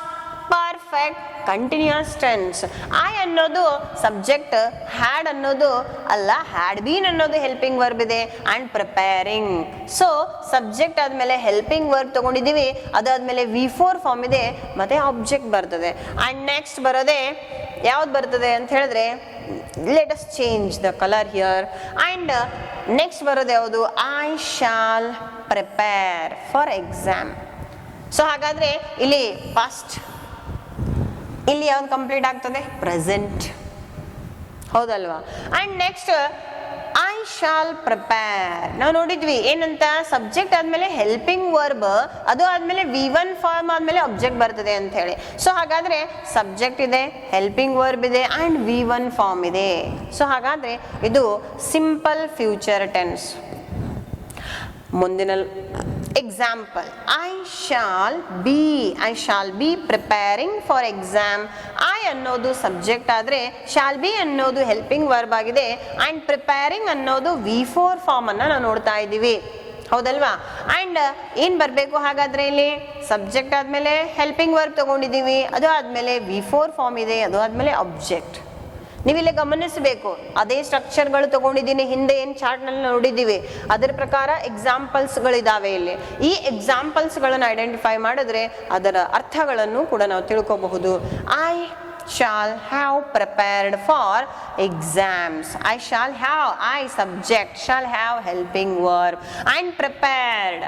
perfect continuous tense. I ಅನ್ನೋದು ಸಬ್ಜೆಕ್ಟ್, ಹ್ಯಾಡ್ ಅನ್ನೋದು ಅಲ್ಲ, ಹ್ಯಾಡ್ ಬೀನ್ ಅನ್ನೋದು ಹೆಲ್ಪಿಂಗ್ ವರ್ಬ್ ಇದೆ ಅಂಡ್ ಪ್ರಿಪೇರಿಂಗ್. ಸೊ ಸಬ್ಜೆಕ್ಟ್ ಆದ್ಮೇಲೆ ಹೆಲ್ಪಿಂಗ್ ವರ್ಬ್ ತಗೊಂಡಿದೀವಿ, ಅದಾದ್ಮೇಲೆ V4 ಫಾರ್ಮ್ ಇದೆ, ಮತ್ತೆ ಆಬ್ಜೆಕ್ಟ್ ಬರ್ತದೆ. ಅಂಡ್ ನೆಕ್ಸ್ಟ್ ಬರೋದೆ ಯಾವ್ದು ಬರ್ತದೆ ಅಂತ ಹೇಳಿದ್ರೆ, let us change the colour here. And next ಬರೋದು ಯಾವುದು? I shall prepare for exam. So ಹಾಗಾದ್ರೆ ಇಲ್ಲಿ ಫಸ್ಟ್ ಇಲ್ಲಿ ಯಾವ್ದು ಕಂಪ್ಲೀಟ್ ಆಗ್ತದೆ? ಪ್ರೆಸೆಂಟ್. ಹೌದಲ್ವಾ? And next I shall prepare ನಾವು ನೋಡಿದ್ವಿ ಏನಂತ? ಸಬ್ಜೆಕ್ಟ್ ಆದ್ಮೇಲೆ ಹೆಲ್ಪಿಂಗ್ ವರ್ಬ್, ಅದು ಆದ್ಮೇಲೆ V1 ಫಾರ್ಮ್ ಆದ್ಮೇಲೆ ಆಬ್ಜೆಕ್ಟ್ ಬರ್ತದೆ ಅಂತ ಹೇಳಿ. ಸೊ ಹಾಗಾದ್ರೆ ಸಬ್ಜೆಕ್ಟ್ ಇದೆ, ಹೆಲ್ಪಿಂಗ್ ವರ್ಬ್ ಇದೆ ಅಂಡ್ V1 ಫಾರ್ಮ್ ಇದೆ. ಸೊ ಹಾಗಾದ್ರೆ ಇದು ಸಿಂಪಲ್ ಫ್ಯೂಚರ್ ಟೆನ್ಸ್. ಮುಂದಿನ example, I shall be preparing for exam. I ಅನ್ನೋದು ಸಬ್ಜೆಕ್ಟ್ ಆದ್ರೆ ಶಾಲ್ ಬಿ ಅನ್ನೋದು ಹೆಲ್ಪಿಂಗ್ ವರ್ಬ್ ಆಗಿದೆ ಅಂಡ್ ಪ್ರಿಪೇರಿಂಗ್ ಅನ್ನೋದು V4 ಫಾರ್ಮ್ ಅನ್ನ ನಾವು ನೋಡ್ತಾ ಇದ್ದೀವಿ. ಹೌದಲ್ವಾ? ಅಂಡ್ ಏನ್ ಬರ್ಬೇಕು ಹಾಗಾದ್ರೆ? ಇಲ್ಲಿ ಸಬ್ಜೆಕ್ಟ್ ಆದ್ಮೇಲೆ ಹೆಲ್ಪಿಂಗ್ ವರ್ಬ್ ತಗೊಂಡಿದೀವಿ, ಅದು ಆದ್ಮೇಲೆ V4 ಫಾರ್ಮ್ ಇದೆ, ಅದು ಆದ್ಮೇಲೆ ಆಬ್ಜೆಕ್ಟ್. ನೀವಿಲ್ಲಿ ಗಮನಿಸಬೇಕು, ಅದೇ ಸ್ಟ್ರಕ್ಚರ್ಗಳು ತಗೊಂಡಿದ್ದೀನಿ, ಹಿಂದೆ ಏನು ಚಾರ್ಟ್ನಲ್ಲಿ ನೋಡಿದ್ದೀವಿ ಅದರ ಪ್ರಕಾರ ಎಕ್ಸಾಂಪಲ್ಸ್ಗಳಿದಾವೆ. ಇಲ್ಲಿ ಈ ಎಕ್ಸಾಂಪಲ್ಸ್ಗಳನ್ನು ಐಡೆಂಟಿಫೈ ಮಾಡಿದ್ರೆ ಅದರ ಅರ್ಥಗಳನ್ನು ಕೂಡ ನಾವು ತಿಳ್ಕೋಬಹುದು. I shall have prepared for exams. I subject shall have helping verb and prepared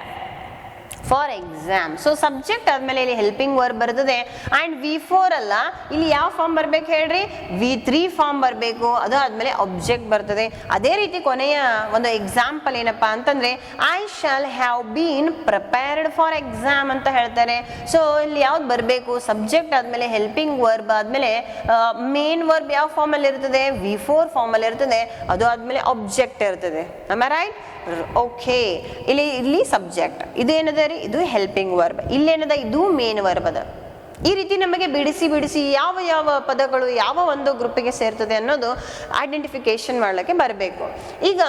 for exam. So subject ಆದ್ಮೇಲೆ ಇಲ್ಲಿ ಹೆಲ್ಪಿಂಗ್ ವರ್ಬ್ ಬರ್ತದೆ ಅಂಡ್ V4 ಅಲ್ಲ, ಇಲ್ಲಿ ಯಾವ ಫಾರ್ಮ್ ಬರ್ಬೇಕು ಹೇಳ್ರಿ? V3 ಫಾರ್ಮ್ ಬರಬೇಕು, ಅದು ಆದ್ಮೇಲೆ ಆಬ್ಜೆಕ್ಟ್ ಬರ್ತದೆ. ಅದೇ ರೀತಿ ಕೊನೆಯ ಒಂದು ಎಕ್ಸಾಂಪಲ್ ಏನಪ್ಪಾ ಅಂತಂದ್ರೆ I shall have been prepared for exam ಅಂತ ಹೇಳ್ತಾರೆ. ಸೊ ಇಲ್ಲಿ ಯಾವ್ದು ಬರಬೇಕು? ಸಬ್ಜೆಕ್ಟ್ ಆದ್ಮೇಲೆ ಹೆಲ್ಪಿಂಗ್ ವರ್ಬ್ ಆದ್ಮೇಲೆ ಮೇನ್ ವರ್ಬ್ ಯಾವ ಫಾರ್ಮ್ ಅಲ್ಲಿ ಇರ್ತದೆ? V4 ಫಾರ್ಮ್ ಅಲ್ಲಿ ಇರ್ತದೆ, ಅದು ಆದ್ಮೇಲೆ ಆಬ್ಜೆಕ್ಟ್ ಇರ್ತದೆ. Am I right? ಓಕೆ. ಇಲ್ಲಿ ಸಬ್ಜೆಕ್ಟ್, ಇದು ಏನದ ರೀ? ಇದು ಹೆಲ್ಪಿಂಗ್ ವರ್ಬ್. ಇಲ್ಲೇನದ? ಇದು ಮೇನ್ ವರ್ಬ್ ಅದ. ಈ ರೀತಿ ನಮಗೆ ಬಿಡಿಸಿ ಯಾವ ಯಾವ ಪದಗಳು ಯಾವ ಒಂದು ಗ್ರೂಪಿಗೆ ಸೇರ್ತದೆ ಅನ್ನೋದು ಐಡೆಂಟಿಫಿಕೇಶನ್ ಮಾಡ್ಲಿಕ್ಕೆ ಬರಬೇಕು. ಈಗ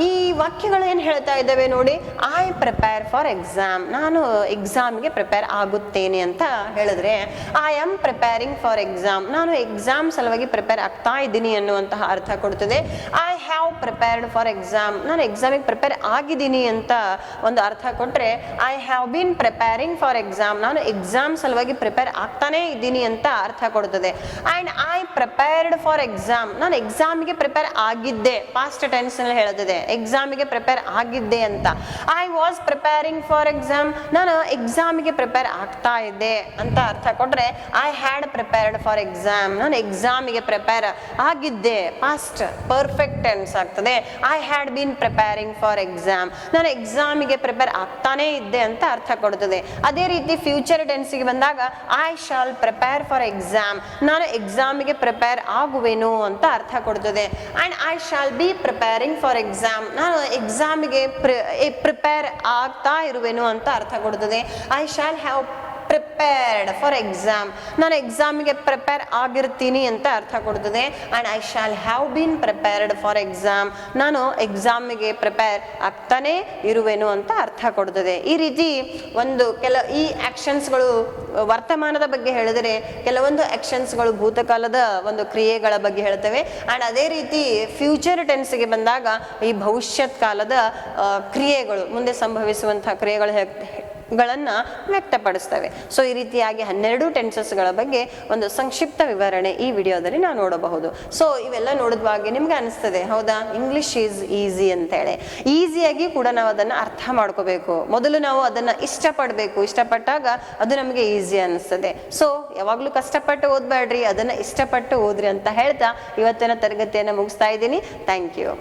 ಈ ವಾಕ್ಯಗಳು ಏನು ಹೇಳ್ತಾ ಇದ್ದಾವೆ ನೋಡಿ? ಐ ಪ್ರಿಪೇರ್ ಫಾರ್ ಎಕ್ಸಾಮ್, ನಾನು ಎಕ್ಸಾಮ್ಗೆ ಪ್ರಿಪೇರ್ ಆಗುತ್ತೇನೆ ಅಂತ ಹೇಳಿದ್ರೆ I am preparing for exam, ನಾನು ಎಕ್ಸಾಮ್ ಸಲುವಾಗಿ ಪ್ರಿಪೇರ್ ಆಗ್ತಾ ಇದ್ದೀನಿ ಅನ್ನುವಂತಹ ಅರ್ಥ ಕೊಡ್ತದೆ. I have prepared for exam, ನಾನು ಎಕ್ಸಾಮಿಗೆ ಪ್ರಿಪೇರ್ ಆಗಿದ್ದೀನಿ ಅಂತ ಒಂದು ಅರ್ಥ ಕೊಟ್ಟರೆ, I have bean preparing for exam, ನಾನು ಎಕ್ಸಾಮ್ ಸಲುವಾಗಿ ಪ್ರಿಪೇರ್ ಆಗ್ತಾನೇ ಇದ್ದೀನಿ ಅಂತ ಅರ್ಥ ಕೊಡ್ತದೆ. And I prepared for exam, ನಾನು ಎಕ್ಸಾಮಿಗೆ ಪ್ರಿಪೇರ್ ಆಗಿದ್ದೆ, ಪಾಸ್ಟ್ ಟೆನ್ಸ್ನಲ್ಲಿ ಹೇಳ್ತದೆ ಎಕ್ಸಾಮಿಗೆ ಪ್ರಿಪೇರ್ ಆಗಿದ್ದೆ ಅಂತ. I was preparing for exam, ನಾನು ಎಕ್ಸಾಮಿಗೆ ಪ್ರಿಪೇರ್ ಆಗ್ತಾ ಇದ್ದೆ ಅಂತ ಅರ್ಥ ಕೊಟ್ರೆ, I had prepared for exam, ನಾನು ಎಕ್ಸಾಮಿಗೆ ಪ್ರಿಪೇರ್ ಆಗಿದ್ದೆ, ಪಾಸ್ಟ್ ಪರ್ಫೆಕ್ಟ್ ಟೆನ್ಸ್ ಆಗ್ತದೆ. I had been preparing for exam, ನಾನು ಎಕ್ಸಾಮಿಗೆ ಪ್ರಿಪೇರ್ ಆಗ್ತಾನೇ ಇದ್ದೆ ಅಂತ ಅರ್ಥ ಕೊಡ್ತದೆ. ಅದೇ ರೀತಿ ಫ್ಯೂಚರ್ ಟೆನ್ಸಿಗೆ ಬಂದಾಗ I shall prepare for exam, ನಾನು ಎಕ್ಸಾಮಿಗೆ ಪ್ರಿಪೇರ್ ಆಗುವೆನು ಅಂತ ಅರ್ಥ ಕೊಡ್ತದೆ. And I shall be preparing for exam, ನಾನು ಎಕ್ಸಾಮಿಗೆ ಪ್ರಿಪೇರ್ ಆಗ್ತಾ ಇರುವೆನು ಅಂತ ಅರ್ಥ ಕೊಡ್ತದೆ. I shall have prepared for exam, ನಾನು ಎಕ್ಸಾಮಿಗೆ ಪ್ರಿಪೇರ್ ಆಗಿರ್ತೀನಿ ಅಂತ ಅರ್ಥ ಕೊಡ್ತದೆ. And I shall have been prepared for exam, ನಾನು ಎಕ್ಸಾಮಿಗೆ ಪ್ರಿಪೇರ್ ಆಗ್ತಾನೆ ಇರುವೆನು ಅಂತ ಅರ್ಥ ಕೊಡ್ತದೆ. ಈ ರೀತಿ ಈ ಆಕ್ಷನ್ಸ್ಗಳು ವರ್ತಮಾನದ ಬಗ್ಗೆ ಹೇಳಿದರೆ, ಕೆಲವೊಂದು ಆಕ್ಷನ್ಸ್ಗಳು ಭೂತಕಾಲದ ಒಂದು ಕ್ರಿಯೆಗಳ ಬಗ್ಗೆ ಹೇಳ್ತವೆ. ಆ್ಯಂಡ್ ಅದೇ ರೀತಿ ಫ್ಯೂಚರ್ ಟೆನ್ಸ್ಗೆ ಬಂದಾಗ ಈ ಭವಿಷ್ಯತ್ ಕಾಲದ ಕ್ರಿಯೆಗಳು, ಮುಂದೆ ಸಂಭವಿಸುವಂತಹ ಕ್ರಿಯೆಗಳನ್ನು ವ್ಯಕ್ತಪಡಿಸ್ತವೆ. ಸೊ ಈ ರೀತಿಯಾಗಿ 12 ಟೆನ್ಸಸ್ಗಳ ಬಗ್ಗೆ ಒಂದು ಸಂಕ್ಷಿಪ್ತ ವಿವರಣೆ ಈ ವಿಡಿಯೋದಲ್ಲಿ ನಾವು ನೋಡಬಹುದು. ಸೊ ಇವೆಲ್ಲ ನೋಡಿದ್ವಾಗೆ ನಿಮ್ಗೆ ಅನಿಸ್ತದೆ, ಹೌದಾ ಇಂಗ್ಲಿಷ್ ಈಸ್ ಈಸಿ ಅಂತೇಳಿ. ಈಸಿಯಾಗಿ ಕೂಡ ನಾವು ಅದನ್ನು ಅರ್ಥ ಮಾಡ್ಕೋಬೇಕು. ಮೊದಲು ನಾವು ಅದನ್ನು ಇಷ್ಟಪಟ್ಟಾಗ ಅದು ನಮಗೆ ಈಸಿ ಅನಿಸ್ತದೆ. ಸೊ ಯಾವಾಗಲೂ ಕಷ್ಟಪಟ್ಟು ಓದ್ಬೇಡ್ರಿ, ಅದನ್ನು ಇಷ್ಟಪಟ್ಟು ಓದ್ರಿ ಅಂತ ಹೇಳ್ತಾ ಇವತ್ತಿನ ತರಗತಿಯನ್ನು ಮುಗಿಸ್ತಾ ಇದ್ದೀನಿ. Thank you.